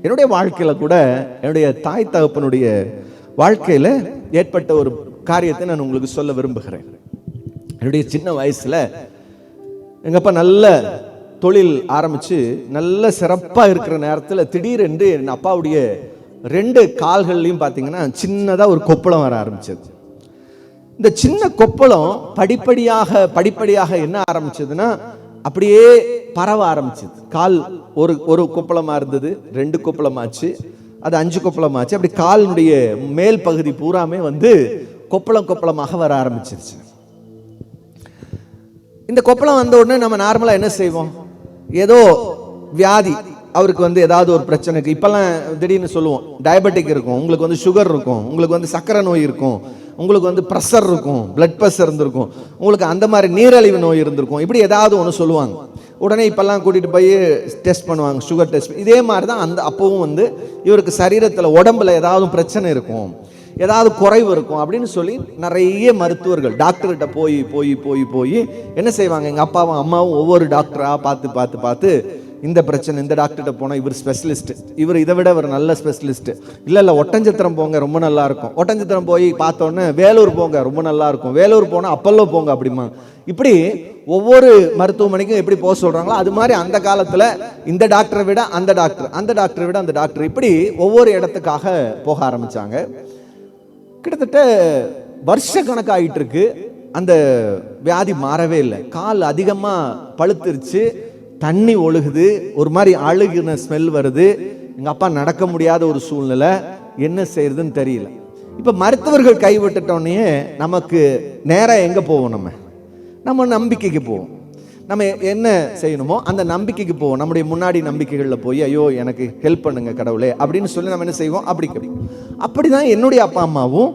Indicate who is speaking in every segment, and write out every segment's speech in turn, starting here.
Speaker 1: என்னுடைய வாழ்க்கையில கூட என்னுடைய தாய் தகப்பனுடைய வாழ்க்கையில ஏற்பட்ட ஒரு காரியத்தை நான் உங்களுக்கு சொல்ல விரும்புகிறேன். என்னுடைய சின்ன வயசுல எங்க அப்பா நல்ல தொழில் ஆரம்பிச்சு நல்ல சிறப்பா இருக்கிற நேரத்தில் திடீரென்று என் அப்பாவுடைய 2 கால்கள்லையும் பார்த்தீங்கன்னா சின்னதா ஒரு கொப்பளம் வர ஆரம்பிச்சது. இந்த சின்ன கொப்பளம் படிப்படியாக என்ன ஆரம்பிச்சதுன்னா அப்படியே பரவ ஆரம்பிச்சது. கால் ஒரு கொப்பளமா இருந்தது, 2 கொப்பளமாச்சு, அது 5 கொப்பளமாச்சு. அப்படி காலினுடைய மேல் பகுதி பூராமே வந்து கொப்பளமாக வர ஆரம்பிச்சிருச்சு. இந்த கொப்பளம் வந்த உடனே நம்ம நார்மலா என்ன செய்வோம், ஏதோ வியாதி அவருக்கு வந்து ஏதாவது ஒரு பிரச்சனைக்கு, இப்பெல்லாம் திடீர்னு சொல்லுவோம் டயபெட்டிக் இருக்கும், உங்களுக்கு வந்து சுகர் இருக்கும், உங்களுக்கு வந்து சர்க்கரை நோய் இருக்கும், உங்களுக்கு வந்து ப்ரெஷர் இருக்கும், பிளட் ப்ரெஷர் இருந்திருக்கும், உங்களுக்கு அந்த மாதிரி நீரிழிவு நோய் இருந்திருக்கும், இப்படி ஏதாவது ஒன்று சொல்லுவாங்க. உடனே இப்பெல்லாம் கூட்டிகிட்டு போய் டெஸ்ட் பண்ணுவாங்க, சுகர் டெஸ்ட். இதே மாதிரி தான் அப்பவும் வந்து இவருக்கு சரீரத்தில் உடம்புல ஏதாவது பிரச்சனை இருக்கும், ஏதாவது குறைவு இருக்கும் அப்படின்னு சொல்லி நிறைய மருத்துவர்கள் டாக்டர்கிட்ட போய் என்ன செய்வாங்க, எங்கள் அப்பாவும் அம்மாவும் ஒவ்வொரு டாக்டராக பார்த்து இந்த பிரச்சனை, இந்த டாக்டர்கிட்ட போனால் இவர் ஸ்பெஷலிஸ்ட், இவர் இதை விட ஒரு நல்ல ஸ்பெஷலிஸ்ட், இல்லை ஒட்டஞ்சத்திரம் போங்க ரொம்ப நல்லா இருக்கும், ஒட்டஞ்சத்திரம் போய் பார்த்தோன்னே வேலூர் போங்க ரொம்ப நல்லா இருக்கும், வேலூர் போனால் அப்பல்லோ போங்க அப்படிமா. இப்படி ஒவ்வொரு மருத்துவமனைக்கும் எப்படி போக சொல்றாங்களோ அது மாதிரி அந்த காலத்தில் இந்த டாக்டரை விட அந்த டாக்டர், அந்த டாக்டரை விட அந்த டாக்டர், இப்படி ஒவ்வொரு இடத்துக்காக போக ஆரம்பிச்சாங்க. கிட்டத்தட்ட வருஷ கணக்காயிட்டு இருக்கு, அந்த வியாதி மாறவே இல்லை. கால் அதிகமாக பழுத்துருச்சு, தண்ணி ஒழுகுது, ஒரு மாதிரி அழுகுன ஸ்மெல் வருது. எங்கள் அப்பா நடக்க முடியாத ஒரு சூழ்நிலை, என்ன செய்யறதுன்னு தெரியல. இப்போ மருத்துவர்கள் கைவிட்டுட்டோன்னே நமக்கு நேராக எங்கே போவோம், நம்ம நம்பிக்கைக்கு போவோம். நம்ம என்ன செய்யணுமோ அந்த நம்பிக்கைக்கு போவோம். நம்முடைய முன்னாடி நம்பிக்கைகளில் போய் ஐயோ எனக்கு ஹெல்ப் பண்ணுங்க கடவுளே அப்படின்னு சொல்லி நம்ம என்ன செய்வோம், அப்படிதான் என்னுடைய அப்பா அம்மாவும்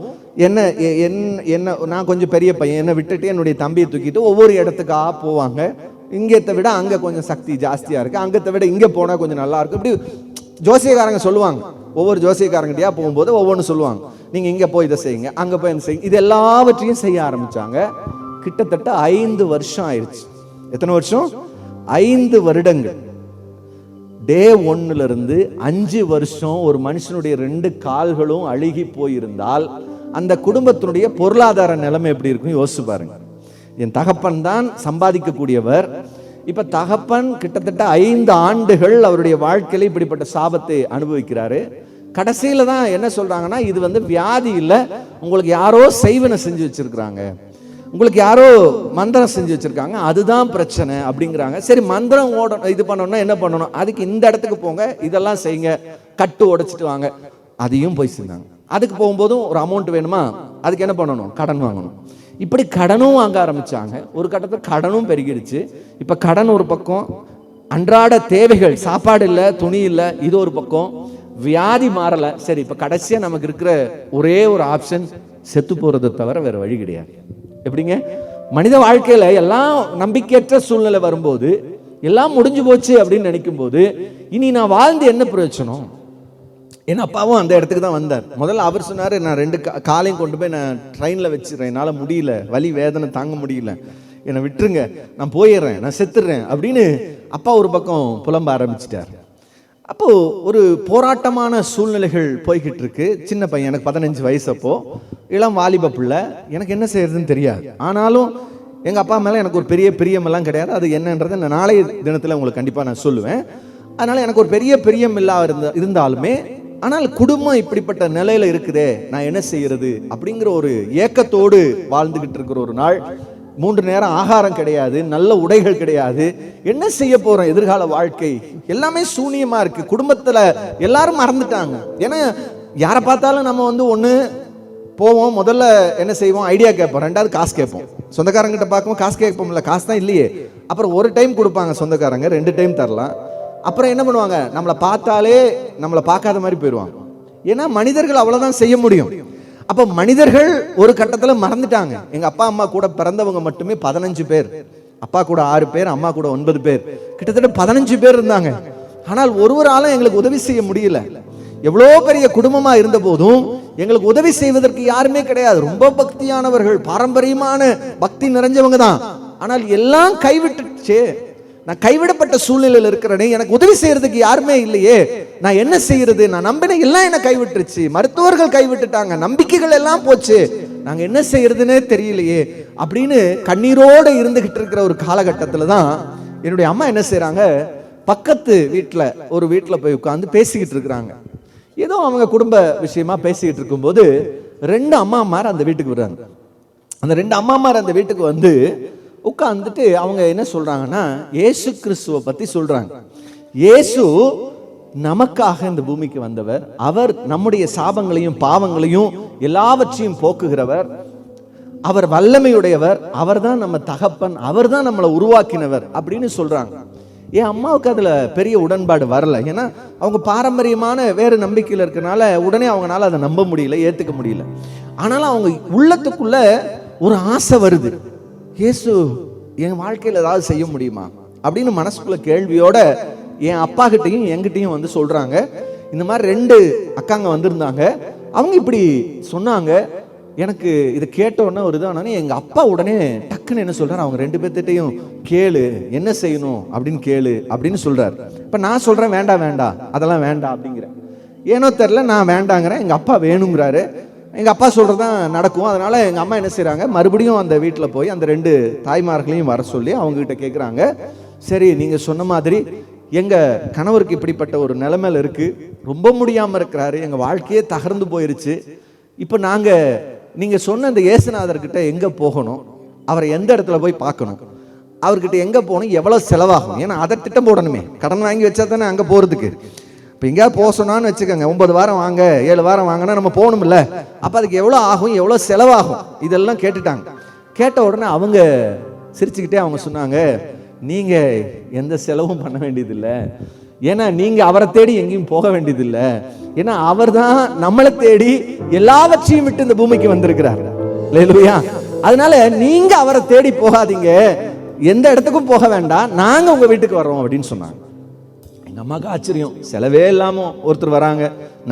Speaker 1: என்ன நான் கொஞ்சம் பெரிய பையன், என்னை விட்டுட்டு என்னுடைய தம்பியை தூக்கிட்டு ஒவ்வொரு இடத்துக்காக போவாங்க. இங்கத்தை விட அங்கே கொஞ்சம் சக்தி ஜாஸ்தியாக இருக்குது, அங்கத்தை விட இங்கே போனால் கொஞ்சம் நல்லா இருக்கும். இப்படி ஜோசியக்காரங்க சொல்லுவாங்க, ஒவ்வொரு ஜோசியக்காரங்கிட்டயா போகும்போது ஒவ்வொன்று சொல்லுவாங்க, நீங்கள் இங்கே போய் இதை செய்யுங்க, அங்கே போய் இதை செய்யுங்க. இது எல்லாவற்றையும் செய்ய ஆரம்பித்தாங்க. கிட்டத்தட்ட 5 வருஷம் ஆயிடுச்சு. எத்தனை வருஷம்? 5 வருடங்கள். டே 1லிருந்து 5 வருஷம் ஒரு மனுஷனுடைய 2 கால்களும் அழுகி போயிருந்தால் அந்த குடும்பத்தினுடைய பொருளாதார நிலைமை எப்படி இருக்கும் யோசிச்சு பாருங்க. என் தகப்பன் தான் சம்பாதிக்கக்கூடியவர். இப்ப தகப்பன் கிட்டத்தட்ட 5 ஆண்டுகள் அவருடைய வாழ்க்கையில இப்படிப்பட்ட சாபத்தை அனுபவிக்கிறாரு. கடைசியில தான் என்ன சொல்றாங்கன்னா, இது வந்து வியாதி இல்லை, உங்களுக்கு யாரோ செய்வனை செஞ்சு வச்சிருக்கிறாங்க, உங்களுக்கு யாரோ மந்திரம் செஞ்சு வச்சிருக்காங்க, அதுதான் பிரச்சனை அப்படிங்கிறாங்க. சரி, மந்திரம் இது பண்ணணும்னா என்ன பண்ணணும், அதுக்கு இந்த இடத்துக்கு போங்க, இதெல்லாம் செய்யுங்க, கட்டு உடைச்சிட்டு வாங்க. அதையும் போய் செஞ்சாங்க. அதுக்கு போகும்போதும் ஒரு அமௌண்ட் வேணுமா, அதுக்கு என்ன பண்ணணும், கடன் வாங்கணும். இப்படி கடனும் வாங்க ஆரம்பிச்சாங்க. ஒரு கட்டத்தில் கடனும் பெருகிடுச்சு. இப்ப கடன் ஒரு பக்கம், அன்றாட தேவைகள், சாப்பாடு இல்லை, துணி இல்லை, இது ஒரு பக்கம், வியாதி மாறல. சரி, இப்ப கடைசியா நமக்கு இருக்கிற ஒரே ஒரு ஆப்ஷன் செத்து போறதை தவிர வேற வழி கிடையாது. எப்படிங்க, மனித வாழ்க்கையில எல்லாம் நம்பிக்கையற்ற சூழ்நிலை வரும்போது, எல்லாம் முடிஞ்சு போச்சு அப்படின்னு நினைக்கும் போது, இனி நான் வாழ்ந்து என்ன பிரயோஜனம்? என் அப்பாவும் அந்த இடத்துக்கு தான் வந்தார். முதல்ல அவர் சொன்னார், நான் 2 காலையும் கொண்டு போய் நான் ட்ரெயினில் வச்சுறேன், என்னால் முடியல, வலி வேதனை தாங்க முடியல, என்னை விட்டுருங்க, நான் போயிடுறேன், நான் செத்துடுறேன் அப்படின்னு அப்பா ஒரு பக்கம் புலம்ப ஆரம்பிச்சிட்டார். அப்போ ஒரு போராட்டமான சூழ்நிலைகள் போய்கிட்டு இருக்கு. சின்ன பையன், எனக்கு 15 வயசு, அப்போ இளம் வாலிப பிள்ளை, எனக்கு என்ன செய்யறதுன்னு தெரியாது. ஆனாலும் எங்க அப்பா மேல எனக்கு ஒரு பெரிய பிரியமெல்லாம் கிடையாது. அது என்னன்றதை நான் நாளைய தினத்தில் உங்களுக்கு கண்டிப்பாக நான் சொல்லுவேன். அதனால எனக்கு ஒரு பெரிய பிரியம் இருந்தாலுமே, ஆனால் குடும்பம் இப்படிப்பட்ட நிலையில இருக்குதே, நான் என்ன செய்யறது அப்படிங்கிற ஒரு ஏக்கத்தோடு வாழ்ந்துகிட்டு இருக்கிற ஒரு நாள். 3 நேரம் ஆகாரம் கிடையாது, நல்ல உடைகள் கிடையாது, என்ன செய்ய போறோம், எதிர்கால வாழ்க்கை எல்லாமே சூனியமா இருக்கு. குடும்பத்துல எல்லாரும் மறந்துட்டாங்க. ஏன்னா யாரை பார்த்தாலும் நம்ம வந்து ஒண்ணு போவோம், முதல்ல என்ன செய்வோம், ஐடியா கேட்போம், 2வது காசு கேட்போம். சொந்தக்காரங்கிட்ட பார்க்கவும் காசு கேட்போம்ல, காசு தான் இல்லையே. அப்புறம் ஒரு டைம் கொடுப்பாங்க சொந்தக்காரங்க, 2 டைம் தரலாம். அப்புறம் என்ன பண்ணுவாங்க, நம்மளை பார்த்தாலே நம்மளை பார்க்காத மாதிரி போயிடுவாங்க. ஏன்னா மனிதர்கள் அவ்வளவுதான் செய்ய முடியும். அப்ப மனிதர்கள் ஒரு கட்டத்தில் மறந்துட்டாங்க. எங்க அப்பா அம்மா கூட பிறந்தவங்க மட்டுமே 15 பேர், அப்பா கூட 6 பேர், அம்மா கூட 9 பேர், கிட்டத்தட்ட 15 பேர் இருந்தாங்க. ஆனால் ஒருவராலும் எங்களுக்கு உதவி செய்ய முடியல. எவ்வளோ பெரிய குடும்பமா இருந்த போதும் எங்களுக்கு உதவி செய்வதற்கு யாருமே கிடையாது. ரொம்ப பக்தியானவர்கள், பாரம்பரியமான பக்தி நிறைஞ்சவங்க தான். ஆனால் எல்லாம் கைவிட்டுச்சு. நான் கைவிடப்பட்ட சூழ்நிலையில் இருக்கிறேனே, எனக்கு உதவி செய்யறதுக்கு யாருமே இல்லையே, நான் என்ன செய்யறது? நான் நம்பின எல்லாம் என்ன கைவிட்டுருச்சு, மருத்துவர்கள் கைவிட்டுட்டாங்க, நம்பிக்கைகள் எல்லாம் போச்சு, நாங்க என்ன செய்யறதுன்னே தெரியலையே அப்படின்னு கண்ணீரோட இருந்துகிட்டு இருக்கிற ஒரு காலகட்டத்தில் தான் என்னுடைய அம்மா என்ன செய்யறாங்க, பக்கத்து வீட்டில் ஒரு வீட்டில் போய் உட்காந்து பேசிக்கிட்டு இருக்கிறாங்க. ஏதோ அவங்க குடும்ப விஷயமா பேசிக்கிட்டு இருக்கும்போது 2 அம்மாமார் அந்த வீட்டுக்கு வர்றாங்க. அந்த 2 அம்மாமார் அந்த வீட்டுக்கு வந்து உட்கார்ந்துட்டு அவங்க என்ன சொல்றாங்கன்னா, இயேசு கிறிஸ்துவை பத்தி சொல்றாங்க. இயேசு நமக்காக இந்த பூமிக்கு வந்தவர், அவர் நம்முடைய சாபங்களையும் பாவங்களையும் எல்லாவற்றையும் போக்குகிறவர், அவர் வல்லமையுடையவர், அவர் தான் நம்ம தகப்பன், அவர் தான் நம்மளை உருவாக்கினவர் அப்படின்னு சொல்றாங்க. என் அம்மாவுக்கு அதுல பெரிய உடன்பாடு வரல. ஏன்னா அவங்க பாரம்பரியமான வேறு நம்பிக்கையில் இருக்கனால உடனே அவங்களால அதை நம்ப முடியல, ஏத்துக்க முடியல. ஆனாலும் அவங்க உள்ளத்துக்குள்ள ஒரு ஆசை வருது, இயேசு என் வாழ்க்கையில் ஏதாவது செய்ய முடியுமா அப்படின்னு மனசுக்குள்ள கேள்வியோட என் அப்பா கிட்டையும் என்கிட்டையும் வந்து சொல்றாங்க. இந்த மாதிரி 2 அக்காங்க வந்திருந்தாங்க, அவங்க இப்படி சொன்னாங்க. எனக்கு இதை கேட்ட உடனே ஒரு இதானே எங்க அப்பா உடனே டக்குன்னு என்ன சொல்றாரு, அவங்க 2 பேர்த்திட்டையும் கேளு, என்ன செய்யணும் அப்படின்னு கேளு அப்படின்னு சொல்றாரு. இப்ப நான் சொல்றேன் வேண்டாம் வேண்டாம் அதெல்லாம் வேண்டாம் அப்படிங்கிறேன். ஏனோ தெரியல நான் வேண்டாங்கிறேன், எங்க அப்பா வேணுங்கிறாரு. எங்க அப்பா சொல்றதுதான் நடக்கும். அதனால எங்க அம்மா என்ன செய்யறாங்க, மறுபடியும் அந்த வீட்டில் போய் அந்த 2 தாய்மார்களையும் வர சொல்லி அவங்க கிட்ட கேட்குறாங்க, சரி நீங்க சொன்ன மாதிரி எங்க கணவருக்கு இப்படிப்பட்ட ஒரு நிலைமையில இருக்கு, ரொம்ப முடியாம இருக்கிறாரு, எங்க வாழ்க்கையே தகர்ந்து போயிருச்சு, இப்போ நாங்க நீங்க சொன்ன இந்த இயேசுநாதர்கிட்ட எங்க போகணும், அவரை எந்த இடத்துல போய் பார்க்கணும், அவர்கிட்ட எங்க போகணும், எவ்வளவு செலவாகும், ஏன்னா அதை திட்டம் போடணுமே, கடன் வாங்கி வச்சா தானே அங்க போறதுக்கு. இப்போ எங்கேயாவது போக சொன்னான்னு வச்சுக்கோங்க, 9 வாரம் வாங்க 7 வாரம் வாங்கினா நம்ம போகணும்ல, அப்போ அதுக்கு எவ்வளோ ஆகும், எவ்வளோ செலவாகும், இதெல்லாம் கேட்டுட்டாங்க. கேட்ட உடனே அவங்க சிரிச்சுக்கிட்டே அவங்க சொன்னாங்க, நீங்க எந்த செலவும் பண்ண வேண்டியதில்லை, ஏன்னா நீங்க அவரை தேடி எங்கேயும் போக வேண்டியதில்லை, ஏன்னா அவர் தான் நம்மளை தேடி எல்லாவற்றையும் விட்டு இந்த பூமிக்கு வந்திருக்கிறார். அல்லேலூயா. அதனால நீங்க அவரை தேடி போகாதீங்க, எந்த இடத்துக்கும் போக வேண்டாம், நாங்க உங்க வீட்டுக்கு வர்றோம் அப்படின்னு சொன்னாங்க. எங்க அம்மாவுக்கு ஆச்சரியம், செலவே இல்லாம ஒருத்தர் வராங்க,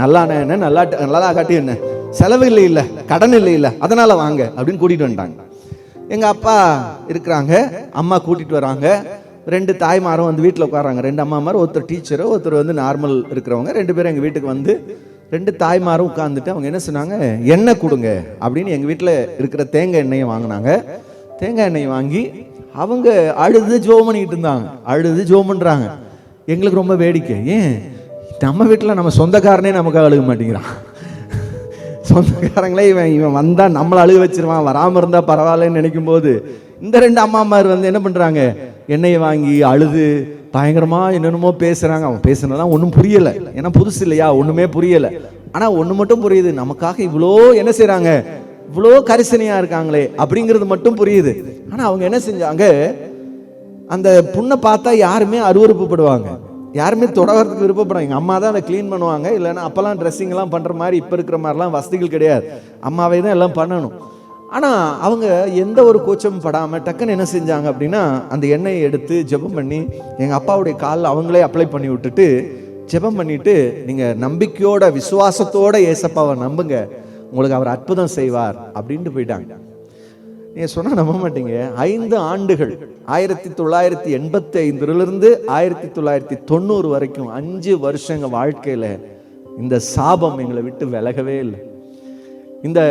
Speaker 1: நல்லா என்ன நல்லா காட்டி என்ன செலவு இல்லை இல்லை கடன் இல்லை இல்லை அதனால வாங்க அப்படின்னு கூட்டிட்டு வந்துட்டாங்க. எங்க அப்பா இருக்கிறாங்க, அம்மா கூட்டிட்டு வராங்க, 2 தாய்மாரும் வந்து வீட்டில் உட்காராங்க. 2 அம்மாமார், ஒருத்தர் டீச்சரு, ஒருத்தர் வந்து நார்மல் இருக்கிறவங்க, 2 பேரும் எங்கள் வீட்டுக்கு வந்து 2 தாய்மாரும் உட்காந்துட்டு அவங்க என்ன சொன்னாங்க, எண்ணெய் கொடுங்க அப்படின்னு எங்கள் வீட்டில் இருக்கிற தேங்காய் எண்ணெயை வாங்கினாங்க. தேங்காய் எண்ணெயை வாங்கி அவங்க அழுது ஜோம் பண்ணிக்கிட்டு இருந்தாங்க, அழுது ஜோம் பண்ணுறாங்க. எங்களுக்கு ரொம்ப வேடிக்கை, ஏன் நம்ம வீட்டில் நம்ம சொந்தக்காரனே நமக்கு அழுக மாட்டேங்கிறான், சொந்தக்காரங்களே இவன் வந்தா நம்மளை அழுக வச்சிருவான், வராமல் இருந்தா பரவாயில்லன்னு நினைக்கும் போது இந்த 2 அம்மாமார் வந்து என்ன பண்றாங்க, எண்ணெயை வாங்கி அழுது பயங்கரமா என்னென்னமோ பேசுறாங்க. அவன் பேசுனதான் ஒன்றும் புரியல, ஏன்னா புதுசு இல்லையா, ஒண்ணுமே புரியல. ஆனா ஒண்ணு மட்டும் புரியுது, நமக்காக இவ்வளோ என்ன செய்யறாங்க, இவ்வளோ கரிசனையா இருக்காங்களே அப்படிங்கிறது மட்டும் புரியுது. ஆனா அவங்க என்ன செஞ்சாங்க, அந்த புண்ணை பார்த்தா யாருமே அருவருப்புப்படுவாங்க, யாருமே தொடர்றதுக்கு விருப்பப்படும். எங்கள் அம்மா தான் அதை க்ளீன் பண்ணுவாங்க, இல்லைன்னா அப்போல்லாம் ட்ரெஸ்ஸிங்லாம் பண்ணுற மாதிரி இப்போ இருக்கிற மாதிரிலாம் வசதிகள் கிடையாது, அம்மாவே தான் எல்லாம் பண்ணணும். ஆனால் அவங்க எந்த ஒரு கூச்சமும் படாமல் டக்குன்னு என்ன செஞ்சாங்க அப்படின்னா, அந்த எண்ணெயை எடுத்து ஜெபம் பண்ணி எங்கள் அப்பாவுடைய காலில் அவங்களே அப்ளை பண்ணி விட்டுட்டு ஜெபம் பண்ணிட்டு, நீங்கள் நம்பிக்கையோட விசுவாசத்தோட ஏசப்பாவை நம்புங்க, உங்களுக்கு அவர் அற்புதம் செய்வார் அப்படின்ட்டு போயிட்டாங்க. நீங்கள் சொன்னால் நம்ப மாட்டீங்க, 5 ஆண்டுகள் 1985 1990 வரைக்கும் 5 வருஷங்க வாழ்க்கையில் இந்த சாபம் எங்களை விட்டு விலகவே இல்லை. இந்த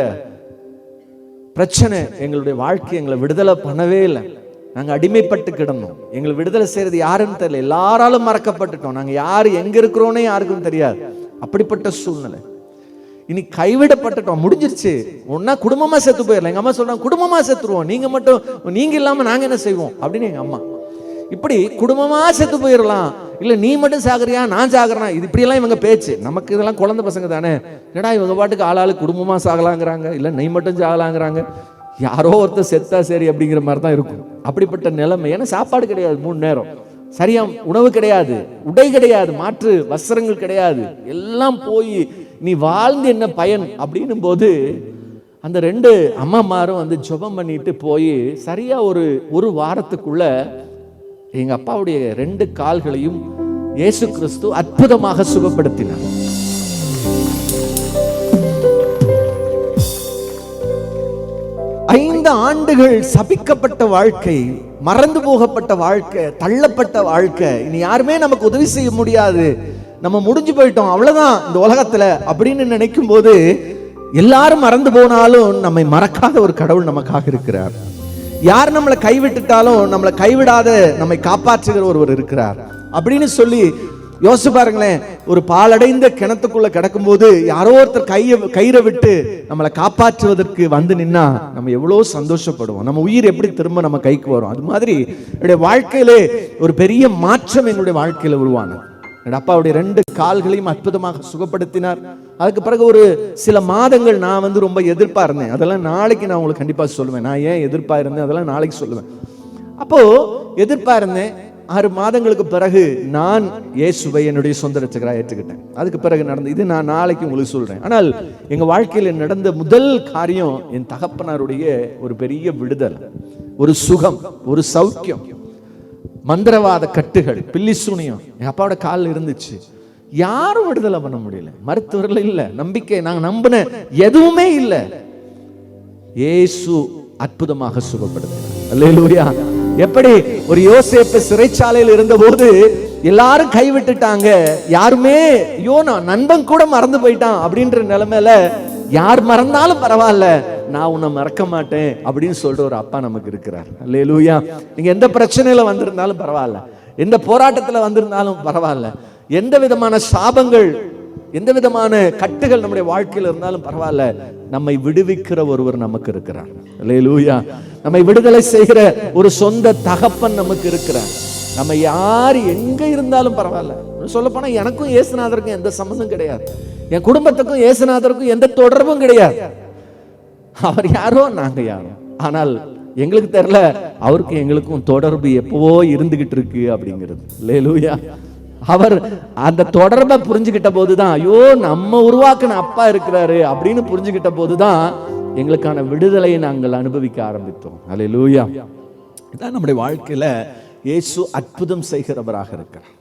Speaker 1: பிரச்சனை எங்களுடைய வாழ்க்கை எங்களை விடுதலை பண்ணவே இல்லை. நாங்கள் அடிமைப்பட்டு கிடந்தோம். எங்களை விடுதலை செய்யறது யாருன்னு தெரியல, எல்லாராலும் மறக்கப்பட்டுட்டோம். நாங்கள் யார் எங்க இருக்கிறோன்னே யாருக்கும் தெரியாது. அப்படிப்பட்ட சூழ்நிலை. இனி கைவிடப்பட்டுட்டோம், முடிஞ்சிருச்சு. ஒன்னா குடும்பமா செத்து போயிடலாம். எங்க அம்மா சொல்றாங்க, குடும்பமா செத்துருவோம், நீங்க இல்லாம நாங்க என்ன செய்வோம் அப்படின்னு. எங்க அம்மா இப்படி குடும்பமா செத்து போயிடலாம், இல்ல நீ மட்டும் சாகுறியா நான் சாகுறேனா, இது இப்படியெல்லாம் இவங்க பேச்சு. நமக்கு இதெல்லாம் குழந்தை பசங்க தானே, என்னடா இவங்க பாட்டுக்கு ஆளாளு குடும்பமா சாகலாங்கிறாங்க, இல்ல நீ மட்டும் சாகலாங்கிறாங்க, யாரோ ஒருத்தர் செத்தா சரி அப்படிங்கிற மாதிரி தான் இருக்கும். அப்படிப்பட்ட நிலைமை. ஏன்னா சாப்பாடு கிடையாது, 3 நேரம் சரியா உணவு கிடையாது, உடை கிடையாது, மாற்று வஸ்திரங்கள் கிடையாது, எல்லாம் போய் நீ வாழ்ந்து என்ன பயன் அப்படின்னும் போது அந்த 2 அம்மாமாரும் வந்து ஜெபம் பண்ணிட்டு போய் சரியா ஒரு வாரத்துக்குள்ள எங்க அப்பாவுடைய 2 கால்களையும் இயேசு கிறிஸ்து அற்புதமாக சுகப்படுத்தினார். ஐந்து ஆண்டுகள் சபிக்கப்பட்ட வாழ்க்கை மறந்து போகப்பட்ட வாழ்க்கை, தள்ளப்பட்ட வாழ்க்கை, இனி யாருமே நமக்கு உதவி செய்ய முடியாது, நம்ம முடிஞ்சு போயிட்டோம், அவ்வளவுதான் இந்த உலகத்துல அப்படின்னு நினைக்கும் போது, எல்லாரும் மறந்து போனாலும் நம்மை மறக்காத ஒரு கடவுள் நமக்காக இருக்கிறார். யார் நம்மளை கைவிட்டுட்டாலும் நம்மளை கைவிடாத நம்மை காப்பாற்றுகிற ஒருவர் இருக்கிறார் அப்படின்னு சொல்லி யோசிச்சு பாருங்களேன். ஒரு பாலடைந்த கிணத்துக்குள்ள கிடக்கும் போது யாரோ ஒருத்தர் கயிறை விட்டு நம்மளை காப்பாற்றுவதற்கு வந்து நின்னா நம்ம எவ்வளவு சந்தோஷப்படுவோம். நம்ம உயிர் எப்படி திரும்ப நம்ம கைக்கு வரும். அது மாதிரி என்னுடைய வாழ்க்கையிலே ஒரு பெரிய மாற்றம் எங்களுடைய வாழ்க்கையில உருவானது. என்னோட அப்பாவுடைய 2 கால்களையும் அற்புதமாக சுகப்படுத்தினார். அதுக்கு பிறகு ஒரு சில மாதங்கள் நான் ரொம்ப எதிர்ப்பா இருந்தேன். அதெல்லாம் நாளைக்கு நான் உங்களுக்கு கண்டிப்பா சொல்லுவேன். நான் ஏன் எதிர்ப்பா இருந்தேன் அதெல்லாம் நாளைக்கு சொல்லுவேன். அப்போ எதிர்ப்பா இருந்தேன். 6 மாதங்களுக்கு பிறகு நான் இயேசுவை என்னுடைய சொந்த ரட்சகராக ஏற்றுக்கிட்டேன். அதுக்கு பிறகு நடந்து இது நான் நாளைக்கு உங்களுக்கு சொல்றேன். ஆனால் எங்க வாழ்க்கையில் நடந்த முதல் காரியம் என் தகப்பனாருடைய ஒரு பெரிய விடுதலை, ஒரு சுகம், ஒரு சௌக்கியம். மந்திரவாத கட்டுகள், பில்லி சூனியம் என் அப்பாவோட காலில் இருந்துச்சு. யாரும் விடுதலை பண்ண முடியல. மருத்துவர்கள் இல்ல, நம்பிக்கை, நாங்க நம்பின எதுவுமே இல்ல. இயேசு அற்புதமாக சுகப்படுத்தினார். அல்லேலூயா. எப்படி ஒரு யோசேப்பு சிறைச்சாலையில் இருந்த போது எல்லாரும் கைவிட்டுட்டாங்க, யாருமே யோனா நண்பன் கூட மறந்து போயிட்டான் அப்படின்ற நிலைமையில யார் மறந்தாலும் பரவாயில்ல, நான் உன்னை மறக்க மாட்டேன் அப்படின்னு சொல்ற ஒரு அப்பா நமக்கு இருக்கிறார். அல்லேலூயா. நீங்க எந்த பிரச்சனையில வந்திருந்தாலும் பரவாயில்ல, எந்த போராட்டத்துல வந்திருந்தாலும் பரவாயில்ல, எந்த விதமான சாபங்கள், எந்த விதமான கட்டுகள் நம்முடைய வாழ்க்கையில் இருந்தாலும் பரவாயில்ல, நம்மை விடுவிக்கிற ஒருவர் நமக்கு இருக்கிறார். அல்லேலூயா. நம்மை விடுதலை செய்கிற ஒரு சொந்த தகப்பன் நமக்கு இருக்கிறார். நம்ம யார் எங்க இருந்தாலும் பரவாயில்ல. சொல்ல போனா எனக்கும் இயேசுநாதருக்கும் எந்த சம்பந்தம் கிடையாது, என் குடும்பத்துக்கும் இயேசுநாதருக்கும் எந்த தொடர்பும் கிடையாது. அவர் யாரோ நாங்க யாரோ, ஆனால் எங்களுக்கு தெரியல அவருக்கு எங்களுக்கும் தொடர்பு எப்பவோ இருந்துகிட்டு இருக்கு அப்படிங்கிறது. அல்லேலூயா. அவர் அந்த தொடர்பை புரிஞ்சுக்கிட்ட போதுதான், ஐயோ நம்ம உருவாக்கின அப்பா இருக்கிறாரு அப்படின்னு புரிஞ்சுக்கிட்ட போதுதான் எங்களுக்கான விடுதலையை நாங்கள் அனுபவிக்க ஆரம்பித்தோம். அல்லேலூயா. இதான் நம்முடைய வாழ்க்கையில இயேசு அற்புதம் செய்கிறவராக இருக்கிறார்.